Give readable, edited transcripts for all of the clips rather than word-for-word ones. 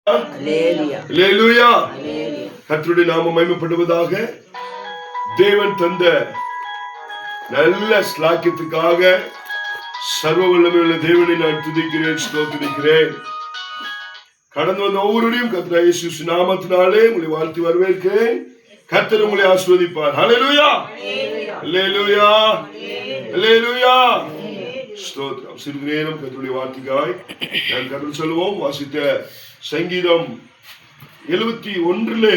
அல்லேலூயா. கர்த்தருடைய நாமம் மகிமைப்படுவதாக. தேவன் தந்த நல்ல ஸ்லாக்கியத்துக்காக சர்வ வல்லமையுள்ள தேவனை நான் துதிக்கிறேன், ஸ்தோத்திரிக்கிறேன். கடந்து வந்த ஒவ்வொருவரையும் கர்த்தர் இயேசு நாமத்தினாலே உங்களை வாழ்த்தி வரவேற்கிறேன். கர்த்தர் உங்களை ஆசீர்வதிப்பார். ஹல்லேலூயா, ஹல்லேலூயா, ஹல்லேலூயா. ஸ்தோத்திரம். சிறிது நேரம் கர்த்தருடைய வார்த்தைக்காய் நான் கடந்து சொல்லுவோம். வாசித்த சங்கீதம் 71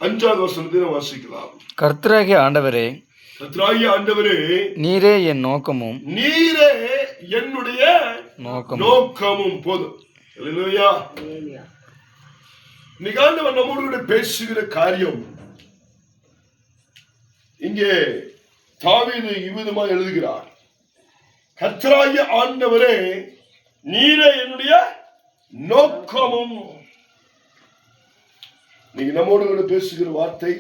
5வது வசனத்தை வாசிக்கலாம். கர்த்தராகிய ஆண்டவரே, நீரே என் நோக்கமும், நீரே என்னுடைய நோக்கமும். போதும். அல்லேலூயா. இன்னைக்கு ஆண்டவர் நம்மோடு பேசுகிற காரியம், இங்கே தாவீது இவ்விதமா எழுதுகிறார். கர்த்தராகிய ஆண்டவரே, நீரே என்னுடைய நோக்கமும். நீங்க நம்மோடு பேசுகிற வார்த்தை,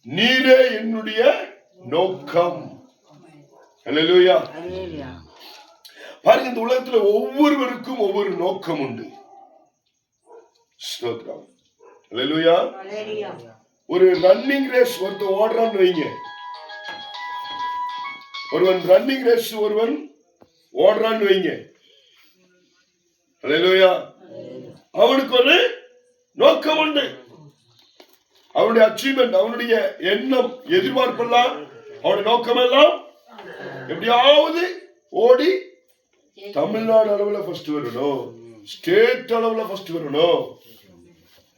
நீரே என்னுடைய நோக்கம். அல்லேலூயா. பாருங்க, இந்த உலகத்துல ஒவ்வொருவருக்கும் ஒவ்வொரு நோக்கம் உண்டு. ஸ்தோத்திரம். அல்லேலூயா. ஒரு ரன்னிங் ரேஸ் ஒருத்தன் ஓடுறான்னு வைங்க, ஒருவன் ரன்னிங் ரேஸ் ஒருவன் ஓடுறான்னு வைங்க. அல்லேலூயா. அவனுக்கு ஒரு நோக்கம் உண்டு. அவனுடைய அச்சீவ்மெண்ட், அவனுடைய எண்ணம், எதிர்பார்ப்பெல்லாம், அவனுடைய நோக்கம் எல்லாம் எப்படியாவது ஓடி தமிழ்நாடு அளவுல ஃபர்ஸ்ட் வரணும், ஸ்டேட் அளவுல ஃபர்ஸ்ட் வரணும்,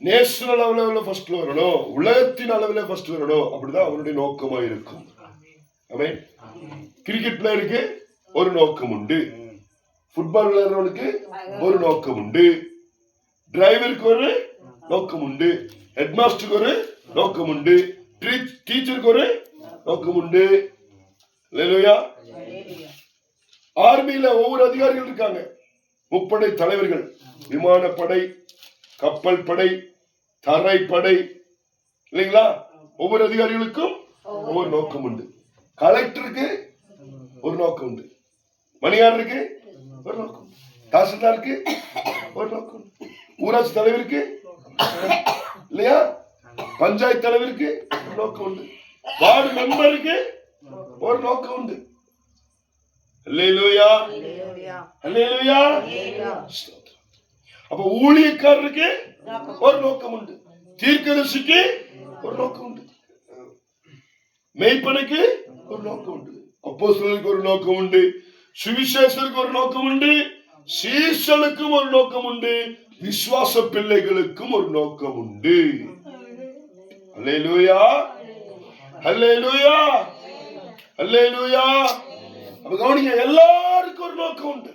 நேஷனல் அளவுல ஃபர்ஸ்ட் வரணும், உலகத்தின் அளவுல ஃபர்ஸ்ட் வரணும். அப்படிதான் அவனுடைய நோக்கமா இருக்கும். ஆமென். கிரிக்கெட் பிளேயருக்கு ஒரு நோக்கம் உண்டு, ஃபுட்பால் விளையாடுறவனுக்கு ஒரு நோக்கம் உண்டு, டிரைவருக்கு ஒரு நோக்கம் உண்டு, ஹெட் மாஸ்டருக்கு ஒரு நோக்கம் உண்டு, டீச்சருக்கு ஒரு நோக்கம் உண்டு. அல்லேலூயா. ஆர்மியில ஒவ்வொரு அதிகாரிகள் இருக்காங்க. முப்படை தலைவர்கள், விமானப்படை, கப்பல் படை, தரைப்படை, இல்லைங்களா? ஒவ்வொரு அதிகாரிகளுக்கும் ஒவ்வொரு நோக்கம் உண்டு. கலெக்டருக்கு ஒரு நோக்கம் உண்டு, மணியாளருக்கு ஒரு நோக்கம், தாசில்தாருக்கு ஒரு நோக்கம், ஊராட்சி தலைவருக்கு இல்லையா, பஞ்சாயத்து தலைவருக்கு ஒரு நோக்கம் உண்டு, வார்டு மெம்பருக்கு ஒரு நோக்கம் உண்டு. அல்லேலூயா, அல்லேலூயா. அப்ப ஊழியக்காரருக்கு ஒரு நோக்கம் உண்டு, தீர்க்கதரிசிக்கு ஒரு நோக்கம் உண்டு, மேய்ப்பனுக்கு ஒரு நோக்கம் உண்டு, அப்போஸ்தலருக்கு ஒரு நோக்கம் உண்டு, சுவிசேஷருக்கு ஒரு நோக்கம் உண்டு, சீஷனுக்கும் ஒரு நோக்கம் உண்டு, விசுவாச பிள்ளைகளுக்கும் ஒரு நோக்கம் உண்டு. அல்லேலூயா, அல்லேலூயா, அல்லேலூயா. அப்ப கவனிங்க, எல்லாருக்கும் ஒரு நோக்கம் உண்டு.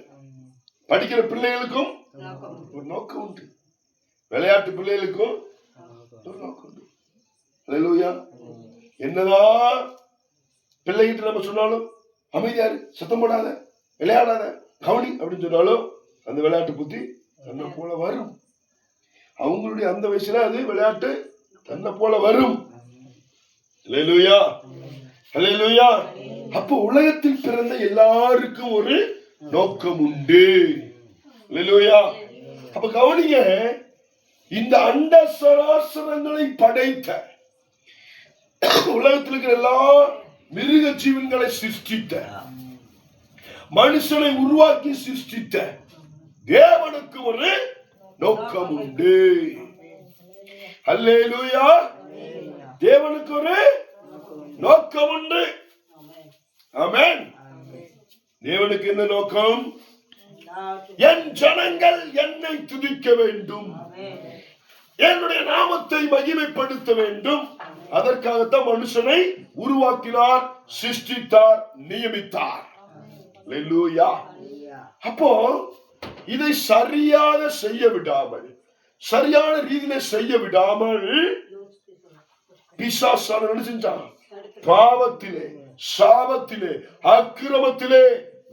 படிக்கிற பிள்ளைகளுக்கும் ஒரு நோக்கம் உண்டு, விளையாட்டு பிள்ளைகளுக்கும் ஒரு நோக்கம் உண்டு. அல்லேலூயா. என்னதான் பிள்ளைகிட்ட நம்ம சொன்னாலும், அமைதியாரு, சத்தம் போடாத, விளையாடாத, கவனி அப்படின்னு சொன்னாலும் அந்த விளையாட்டு புத்தி தன்னை போல வரும். அவங்களுடைய அந்த வயசுல அது விளையாட்டு தன்னை போல வரும். அல்லேலூயா, அல்லேலூயா. அப்போ உலகத்தில் பிறந்த எல்லாருக்கும் ஒரு நோக்கம் உண்டு. அல்லேலூயா. அப்ப கவனிங்க, இந்த அண்ட சராசரங்களை படைத்த, உலகத்தில் இருக்கிற எல்லா மிருக ஜீவன்களை சிருஷ்டித்த, மனுஷனை உருவாக்கி சிருஷ்டித்த தேவனுக்கு ஒரு நோக்கம் உண்டு. அல்லேலூயா. தேவனுக்கு ஒரு நோக்கம் உண்டு. ஆமென். தேவனுக்கு என்ன நோக்கம்? என் ஜனங்கள் என்னை துதிக்க வேண்டும், என்னுடைய நாமத்தை மகிமைப்படுத்த வேண்டும். அதற்காகத்தான் மனுஷனை உருவாக்கினார், சிருஷ்டித்தார், நியமித்தார். அல்லேலூயா. அப்போ இதை சரியாக செய்ய விடாமல், சரியான ரீதியில செய்ய விடாமல் பிசாசானவன் என்ன செஞ்சான்? பாவத்திலே, சாபத்திலே, அக்கிரமத்திலே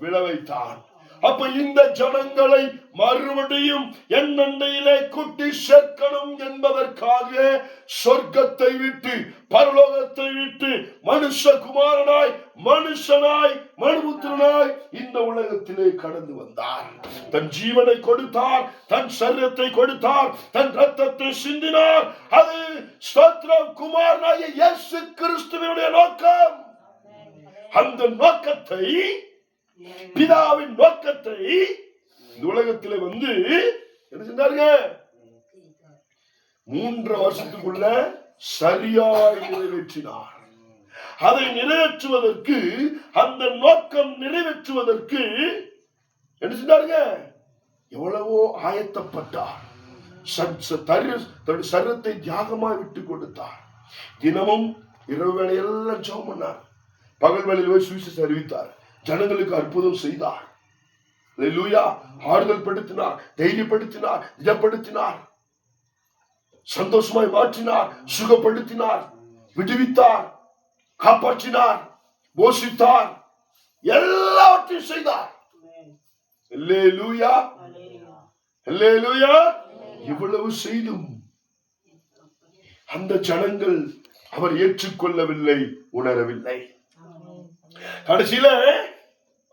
விழ வைத்தான். அப்ப இந்த ஜனங்களை மறுபடியும் என் அண்டையிலே கூட்டி சேர்க்கணும் என்பதற்காக சொர்க்கத்தை விட்டு பரலோகத்தை விட்டு மனுஷகுமாரனாய் மனுஷனாய் மனுபுத்திரனாய் இந்த உலகத்திலே கடந்து வந்தார். தன் ஜீவனை கொடுத்தார், தன் சரீரத்தை கொடுத்தார், தன் ரத்தத்தை சிந்தினார். அது ஸ்தோத்திரம் குமாரனாகிய இயேசு கிறிஸ்துவினுடைய நோக்கம். அந்த நோக்கத்தை, பிதாவின் நோக்கத்தை இந்த உலகத்திலே வந்து என்ன செஞ்சாருங்க? 3 வருஷத்துக்குள்ள சரியாய் நிறைவேற்றினார். அதை நிறைவேற்றுவதற்கு, அந்த நோக்கம் நிறைவேற்றுவதற்கு என்ன செஞ்சாருங்க? எவ்வளவோ ஆயத்தப்பட்டார். தன்னுடைய சரீரத்தை தியாகமாய் விட்டு கொடுத்தார். தினமும் இரவு வேளையெல்லாம் ஜெபம் பண்ணார். பகல் வேளையில் போய் சுவிசேஷம் அறிவித்தார். ஜனங்களுக்கு அற்புதம் செய்தார். அல்லேலூயா. ஆறுதல் படுத்தினார், தைரியப்படுத்தினார், இதப்படுத்தினார், சந்தோஷமாய் மாற்றினார், சுகப்படுத்தினார், விடுவித்தார், காப்பாற்றினார், போஷித்தார், எல்லாவற்றையும் செய்தார். அல்லேலூயா, அல்லேலூயா. இவ்வளவு செய்தும் அந்த ஜனங்கள் அவர் ஏற்றுக்கொள்ளவில்லை, உணரவில்லை. கடைசியில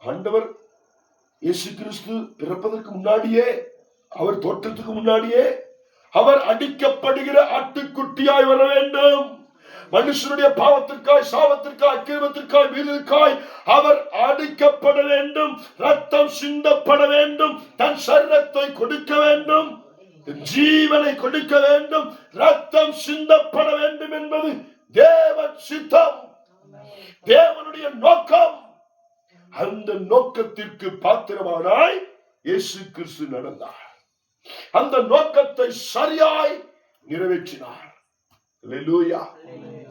ஆண்டவர் இயேசு கிறிஸ்து பிறப்பதற்கு முன்னாடியே, அவர் தோற்றத்துக்கு முன்னாடியே, அவர் அடிக்கப்படுகிற ஆட்டுக்குட்டியாய் வர வேண்டும். மனுஷனுடைய பாவத்திற்காய், சாபத்திற்காய், அக்கிரமத்திற்காய், மீறலுக்காய் அவர் அடிக்கப்பட வேண்டும். ரத்தம் சிந்தப்பட வேண்டும். தன் சரீரத்தை கொடுக்க வேண்டும், ஜீவனை கொடுக்க வேண்டும், ரத்தம் சிந்தப்பட வேண்டும் என்பது தேவன் சித்தம், தேவனுடைய நோக்கம். அந்த நோக்கத்திற்கு பாத்திரமானாய் இயேசு கிறிஸ்து நடந்தார். அந்த நோக்கத்தை சரியாய் நிறைவேற்றினார். அல்லேலூயா.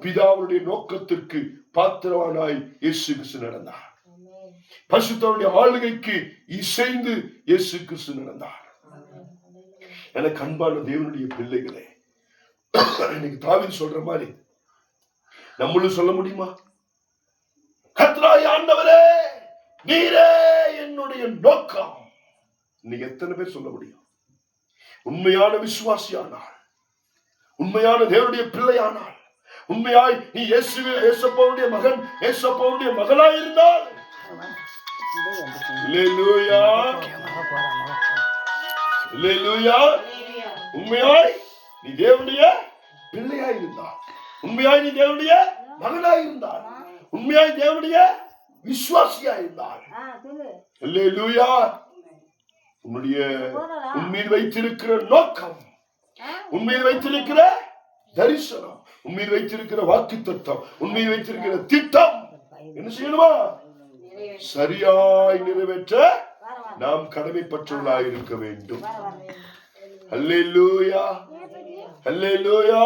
பிதாவுடைய நோக்கத்திற்கு பாத்திரமானாய் இயேசு கிறிஸ்து நடந்தார். பரிசுத்தருடைய ஆளுகைக்கு இசைந்து இயேசு கிறிஸ்து நடந்தார். எனக்கு அன்பான தேவனுடைய பிள்ளைகளே, இன்னைக்கு தாவீது சொல்ற மாதிரி நம்மளும் சொல்ல முடியுமா? கர்த்தராகிய ஆண்டவரே, நீரே என்னுடைய நோக்கம். இன்னைக்கு எத்தனை பேர் சொல்ல முடியும்? உண்மையான விசுவாசியானால், உண்மையான தேவனுடைய பிள்ளையானால், உண்மையாய் நீ இயேசுவினுடைய மகன், இயேசுவினுடைய மகளாய் இருந்தால், அல்லேலூயா, அல்லேலூயா, உண்மையாய் நீ தேவனுடைய பிள்ளையாய் இருந்தால், உண்மையாய் நீ தேவனுடைய மகனாய் இருந்தால், உண்மையாய் தேவனுடைய விசுவாசியா இருந்தால், அல்லேலூயா, உன்மீது வைத்திருக்கிற நோக்கம், உன்மீது வைத்திருக்கிற தரிசனம், உன்மீது வைத்திருக்கிற வாக்குத்தத்தம், உன்மீது வைத்திருக்கிற திட்டம் என்ன செய்யணுமா? சரியாய் நிறைவேற்ற நாம் கடமைப்பட்டவர்களாய் இருக்க வேண்டும். அல்லேலூயா, அல்லேலூயா.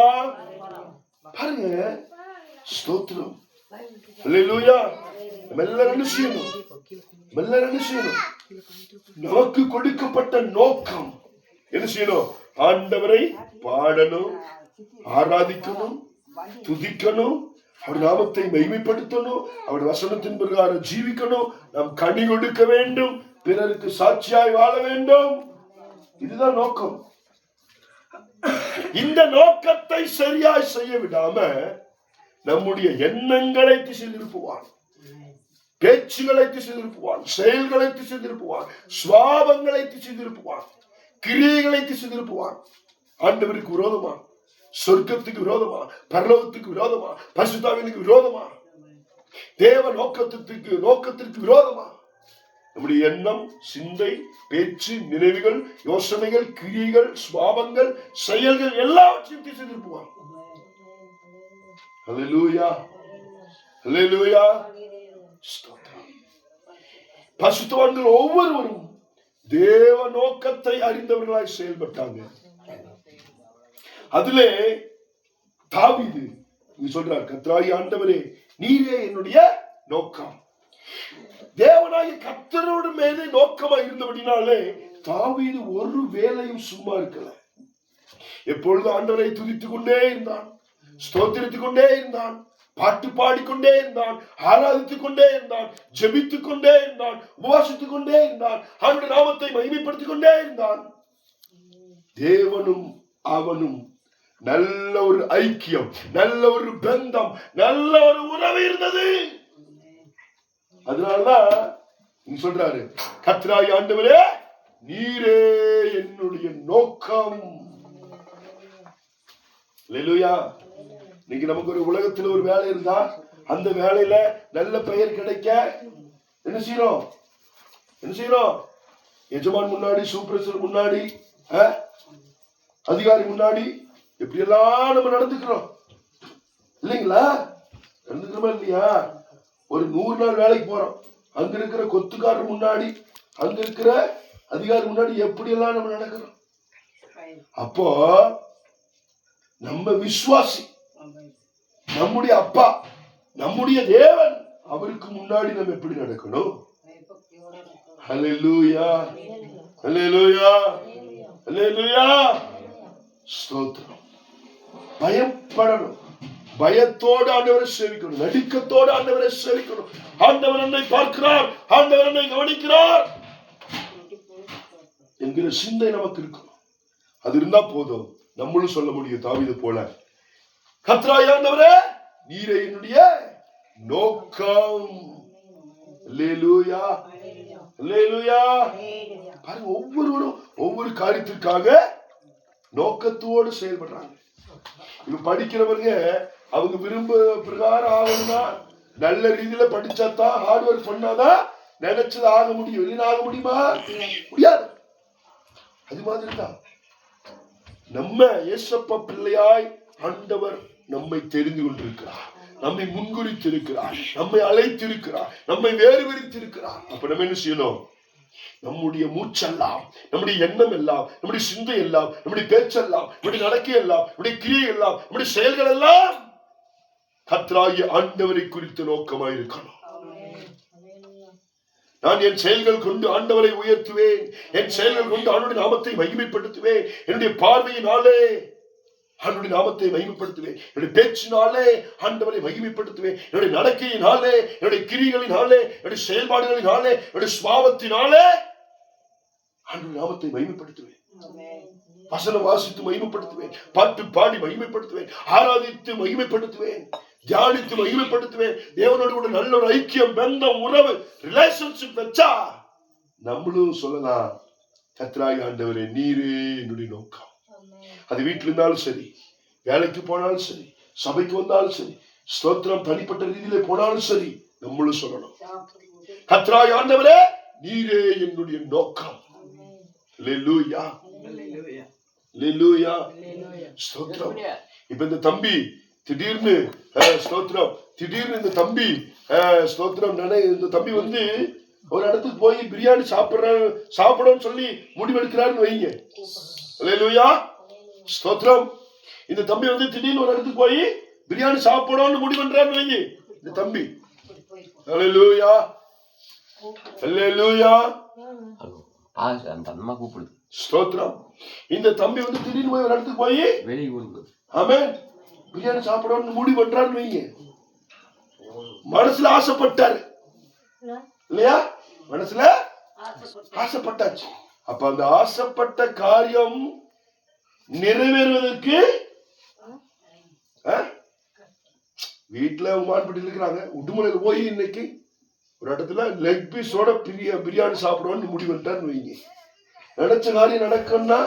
பாருங்க, ஸ்தோத்திரம், அல்லேலூயா. எல்லாரும் செய்யணும், எல்லாரும் செய்யணும். நமக்கு கொடுக்கப்பட்ட நோக்கம் என்ன செய்யணும்? ஆண்டவரை பாடணும், ஆராதிக்கணும், துதிக்கணும், அவர் நாமத்தை மகிமைப்படுத்தணும், அவர் வசனத்தின் பிரகாரம் ஜீவிக்கணும், நாம் கனி கொடுக்க வேண்டும், பிறருக்கு சாட்சியாய் வாழ வேண்டும். இதுதான் நோக்கம். இந்த நோக்கத்தை சரியாய் செய்ய விடாம நம்முடைய எண்ணங்களை திசை திருப்புவான், பேச்சுகளை திசை திருப்புவான், செயல்களை திசை திருப்புவான், சுவாபங்களை திசை திருப்புவான், கிரியைகளை திசை திருப்புவான். ஆண்டவருக்கு விரோதமா, சொர்க்கத்துக்கு விரோதமா, பரலோகத்துக்கு விரோதமா, பரிசுத்தாவினுக்கு விரோதமா, தேவ நோக்கத்திற்கு விரோதமா நம்முடைய எண்ணம், சிந்தை, பேச்சு, நினைவுகள், யோசனைகள், கிரியைகள், சுவாபங்கள், செயல்கள் எல்லாவற்றையும் திசை திருப்புவான். அல்லேலூயா, அல்லேலூயா. பரிசுத்தவான்கள் ஒவ்வொருவரும் தேவ நோக்கத்தை அறிந்தவர்களாய் செயல்பட்டாங்க. அதிலே தாவீது சொல்றார், கர்த்தராகிய ஆண்டவரே, நீரே என்னுடைய நோக்கம். தேவனாகிய கர்த்தரோடு மீது நோக்கமா இருந்தபடினாலே தாவீது ஒரு வேளையும் சும்மா இருக்கல. எப்பொழுது ஆண்டவரை துதித்துக் கொண்டே இருந்தான், ஸ்தோத்திரித்துக் கொண்டே இருந்தான், பாட்டு பாடிக்கொண்டே இருந்தான், ஆராதித்துக் கொண்டே இருந்தான், ஜெபித்துக் கொண்டே இருந்தான், உபவாசித்துக் கொண்டே இருந்தான், அவனுடைய நாமத்தை மகிமைப்படுத்திக் கொண்டே இருந்தான். தேவனும் அவனும் நல்ல ஒரு ஐக்கியம், நல்ல ஒரு பந்தம், நல்ல ஒரு உறவு இருந்தது. அதனாலதான் சொல்றாரு, கர்த்தராகிய ஆண்டவரே நீரே என்னுடைய நோக்கம். அல்லேலூயா. இன்னைக்கு நமக்கு ஒரு உலகத்துல ஒரு வேலை இருந்தா அந்த வேலையில நல்ல பெயர் கிடைக்க என்ன செய்யறோம்? எஜமான் முன்னாடி, சூப்பர்வைசர் முன்னாடி, அதிகாரி முன்னாடி எப்படி எல்லாம் நம்ம நடந்துக்கிறோம் இல்லைங்களா? நடந்துக்கிறோமா இல்லையா? ஒரு 100 நாள் வேலைக்கு போறோம், அங்க இருக்கிற கொத்துக்காரர் முன்னாடி, அங்க இருக்கிற அதிகாரி முன்னாடி எப்படி எல்லாம் நம்ம நடக்கிறோம். அப்போ நம்ம விசுவாசி, நம்முடைய அப்பா, நம்முடைய தேவன், அவருக்கு முன்னாடி நம்ம எப்படி நடக்கணும்? ஹல்லேலூயா, ஹல்லேலூயா, ஹல்லேலூயா. ஸ்தோத்திரம். பயப்படணும், பயத்தோடு ஆண்டவரை சேவிக்கணும், நடுக்கத்தோடு ஆண்டவரை சேவிக்கணும். ஆண்டவர் என்னை பார்க்கிறார், ஆண்டவர் என்னை கவனிக்கிறார் என்கிற சிந்தை நமக்கு இருக்கணும். அது இருந்தா போதும், நம்மளும் சொல்ல முடியும் தாவீது போல, கர்த்தராகிய ஆண்டவரே நீரே என்னுடைய நோக்கம். அல்லேலூயா, அல்லேலூயா. பாருங்க, ஒவ்வொருவரும் ஒவ்வொரு காரியத்திற்காக நோக்கத்தோடு செயல்படுறாங்க. இப்ப படிக்கிறவங்க அவங்க விரும்ப பிரகாரம் ஆகணும்னா நல்ல ரீதியில படிச்சாதான், ஹார்ட் ஒர்க் பண்ணாதான் நினைச்சது ஆக முடியும். இல்லைன்னா ஆக முடியுமா? முடியாது. அது மாதிரி தான் நம்ம இயேசப்பா பிள்ளையாய் ஆண்டவர் நம்மை தெரிந்து கொண்டிருக்கிறார், நம்மை முன்குறித்திருக்கிறார், நம்மை அழைத்திருக்கிறார், நம்மை வேறு விரித்திருக்கிறார். அப்ப நம்ம என்ன செய்யணும்? நம்முடைய மூச்செல்லாம், நம்முடைய எண்ணம் எல்லாம், நம்முடைய சிந்தை எல்லாம், நம்முடைய பேச்செல்லாம், நம்முடைய நடக்கை எல்லாம், நம்முடைய கிரியை எல்லாம், நம்முடைய செயல்கள் எல்லாம் கர்த்தராகிய ஆண்டவரை குறித்த நோக்கமாய் இருக்கணும். நான் என் செயல்கள் கொண்டு ஆண்டவரை உயர்த்துவேன், என் செயல்கள் கொண்டு ஆண்டவருடைய நாமத்தை மகிமைப்படுத்துவேன், என்னுடைய பார்வையினாலே ஆண்டவருடைய நாமத்தை மகிமைப்படுத்துவேன், என்னுடைய பேச்சினாலே ஆண்டவரை மகிமைப்படுத்துவேன், என்னுடைய நடக்கையினாலே, என்னுடைய கிரிகளினாலே, என்னுடைய செயல்பாடுகளினாலே, என்னுடைய சுபாவத்தினாலே ஆண்டவருடைய நாமத்தை மகிமைப்படுத்துவேன். வசனம் வாசித்து மகிமைப்படுத்துவேன், பாட்டு பாடி மகிமைப்படுத்துவேன், ஆராதித்து மகிமைப்படுத்துவேன், தியானித்து மகிமைப்படுத்துவேன். தேவனோடு கூட நல்ல ஒரு ஐக்கியம், பந்தம், உறவு, ரிலேஷன்ஷிப் வச்சா நம்மளும் சொல்லலாம், கர்த்தராகிய ஆண்டவரே நீரே என்னுடைய நோக்கம். அது வீட்டில் இருந்தாலும் சரி, வேலைக்கு போனாலும் சரி, சபைக்கு வந்தாலும் சரி, ஸ்தோத்திரம் தனிப்பட்ட ரீதியில போனாலும் சரி, நம்மளும் சொல்லணும், கர்த்தராகிய ஆண்டவரே நீரே என்னுடைய நோக்கம். அல்லேலூயா, அல்லேலூயா, ஸ்தோத்திரம். இப்ப இந்த தம்பி திடீர்னு ஸ்தோத்திரம், திடீர்னு இந்த தம்பி ஸ்தோத்திரம், இந்த தம்பி வந்து ஒரு இடத்துக்கு போய் பிரியாணி சாப்பிடணும்னு சொல்லி முடிவெடுக்கிறாருன்னு வைங்க. அல்லேலூயா, ஸ்தோத்திரம். இந்த தம்பி வந்து திடீர்னு ஒரு இடத்துக்கு போய் பிரியாணி சாப்பிடணும்னு முடிவென்றாருன்னு வைங்க இந்த தம்பி. அல்லேலூயா, அல்லேலூயா, ஸ்தோத்திரம். இந்த தம்பி வந்து திடீர்னு போய் ஒரு இடத்துக்கு போய் ஆமென் பிரியாணி சாப்பிடணும்னு முடிவு பண்றாருன்னு வைங்க. மனசுல ஆசைப்பட்டாரு இல்லையா? மனசுல ஆசைப்பட்டாச்சு. அப்ப அந்த ஆசைப்பட்ட காரியம் நிறைவேறுவதற்கு வீட்டுல உமான்பட்டியில் இருக்கிறாங்க, உடுமலையில போய் இன்னைக்கு ஒரு இடத்துல லெக் பீஸோட பிரியாணி சாப்பிடுவோம்னு முடிவு பண்ணிட்டாருன்னு வைங்க. நினைச்ச காரியம் நடக்கும்னா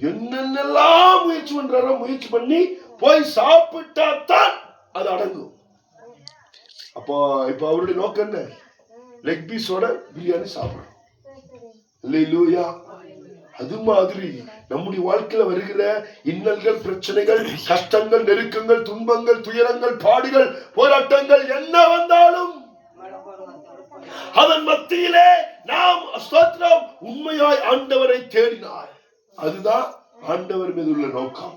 என்னென்னலாம் முயற்சி பண்றாரோ முயற்சி பண்ணி போய் சாப்பிட்டா தான் அது அடங்கும். அப்போ இப்ப அவருடைய நோக்கம் என்ன? லெக் பீஸோட பிரியாணி சாப்பிடணும். அல்லேலூயா. அது மாதிரி நம்முடைய வாழ்க்கையில வருகிற இன்னல்கள், பிரச்சனைகள், கஷ்டங்கள், நெருக்கங்கள், துன்பங்கள், துயரங்கள், பாடுகள், போராட்டங்கள் என்ன வந்தாலும் அதன் மத்தியிலே நாம் ஸ்தோத்திரம் உண்மையாய் ஆண்டவரை தேடினார். அதுதான் ஆண்டவர் மீது உள்ள நோக்கம்.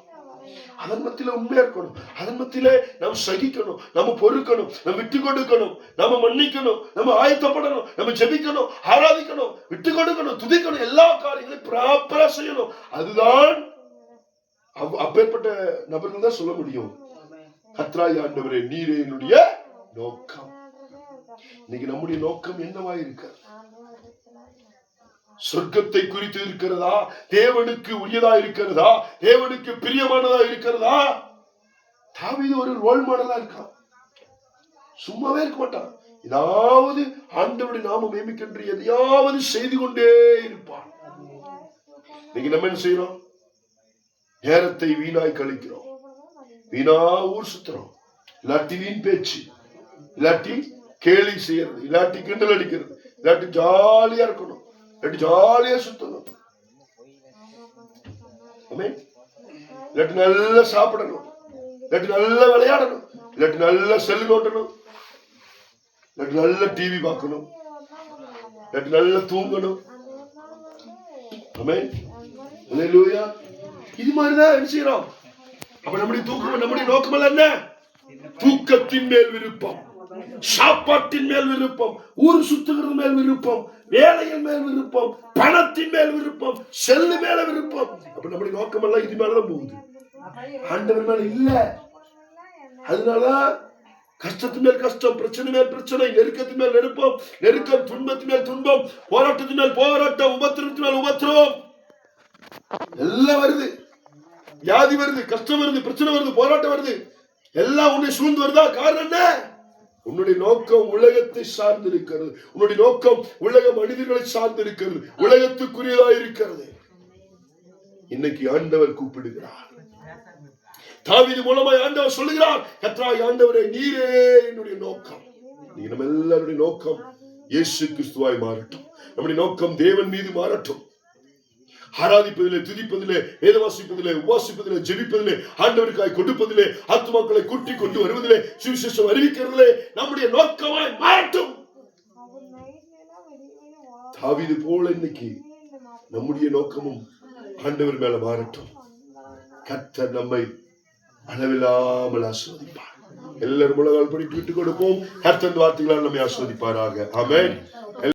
அதன் மத்தியில உண்மையா இருக்கணும், அதன் மத்தியில நாம் சகிக்கணும், நம்ம பொறுக்கணும், நம்ம விட்டு கொடுக்கணும், நம்ம மன்னிக்கணும், நம்ம ஆயத்தப்படணும், நம்ம ஜெபிக்கணும், ஆராதிக்கணும், விட்டு கொடுக்கணும், துதிக்கணும், எல்லா காரியங்களையும் ப்ராப்பரா செய்யணும். அதுதான் அப்பேற்பட்ட நபர்கள் தான் சொல்ல முடியும், கர்த்தராகிய ஆண்டவரே நீரே என்னுடைய நோக்கம். இன்னைக்கு நம்முடைய நோக்கம் என்னவா இருக்கிறது? சொர்க்கத்தை குறித்து இருக்கிறதா? தேவனுக்கு உரியதா இருக்கிறதா? தேவனுக்கு பிரியமானதா இருக்கிறதா? தாவீது ஒரு ரோல் மாடலா இருக்கான். சும்மாவே இருக்க மாட்டான். ஏதாவது ஆண்டவருடைய நாமம் மேமிக்கென்று எதையாவது செய்து கொண்டே இருப்பான். இன்னைக்கு நம்ம என்ன செய்யறோம்? நேரத்தை வீணாய் கழிக்கிறோம். வீணா ஊர் சுத்துறோம். இல்லாட்டி வீண் பேச்சு, இல்லாட்டி கேலி செய்யறது, இல்லாட்டி கிண்டல் அடிக்கிறது, இல்லாட்டி ஜாலியா இருக்கணும், இல்லாட்டி ஜாலியா சுத்தணும், இல்லாட்டி நல்லா சாப்பிடணும், இல்லாட்டி நல்லா விளையாடணும், இல்லாட்டி நல்லா செல்லு நோட்டணும், இல்லாட்டி நல்ல டிவி பார்க்கணும், இல்லாட்டி நல்லா தூங்கணும். ஆமென். அல்லேலூயா. இது மாதிரிதான் என்ன செய்யறோம்? அப்ப நம்முடைய தூக்கம், நம்முடைய நோக்கம் எல்லாம் என்ன? தூக்கத்தின் மேல் விருப்பம், சாப்பாட்டின் மேல் விருப்பம், ஊர் சுத்துகிறது மேல் விருப்பம், வேலையின் மேல் விருப்பம், பணத்தின் மேல் விருப்பம், செல்லு மேல விருப்பம். அப்ப நம்முடைய நோக்கம் எல்லாம் இது மேலதான் போகுது, ஆண்டவர் மேல இல்ல. அதனால கஷ்டத்தின் மேல் கஷ்டம், பிரச்சனை மேல் பிரச்சனை, நெருக்கத்தின் மேல் நெருப்பம், நெருக்கம், துன்பத்தின் மேல் துன்பம், போராட்டத்தின் மேல் போராட்டம், உபத்திரத்தின் மேல் உபத்திரம், எல்லாம் வருது. வியாதி வருது, கஷ்டம் வருது, பிரச்சனை வருது, போராட்டம் வருது, எல்லாம் உன்னை சூழ்ந்து வருதா? காரணம் என்ன? உன்னுடைய நோக்கம் உலகத்தை சார்ந்து இருக்கிறது. உன்னுடைய நோக்கம் உலக மனிதர்களை சார்ந்து இருக்கிறது, உலகத்துக்குரியதா இருக்கிறது. இன்னைக்கு ஆண்டவர் கூப்பிடுகிறார். தாவீது மூலமாய் ஆண்டவர் சொல்லுகிறார், கர்த்தராகிய ஆண்டவரே நீரே என்னுடைய நோக்கம். நம்ம எல்லாருடைய நோக்கம் இயேசு கிறிஸ்துவாய் மாறட்டும். நம்முடைய நோக்கம் தேவன் மீது மாறட்டும். ஆராதிப்பதிலே, துதிப்பதிலே, வேத வாசிப்பதிலே, உபாசிப்பதிலே, ஜெபிப்பதிலே, ஆண்டவருக்காய் கொடுப்பதிலே, ஆத்துமாக்களை கூட்டி கொண்டு வருவதிலே, சுவிசேஷம் அறிவிக்கிறதிலே நம்முடைய நோக்கமாய் மாறட்டும். தாவீது போல இன்னைக்கு நம்முடைய நோக்கமும் ஆண்டவர் மேல மாறட்டும். கர்த்தர் நம்மை அளவில்லாமல் ஆசீர்வதிப்பார். எல்லாரும் முழங்கால் படிட்டு விட்டுக் கொடுப்போம். கர்த்தர் வார்த்தைகளால் நம்மை ஆசீர்வதிப்பாராக. ஆமென்.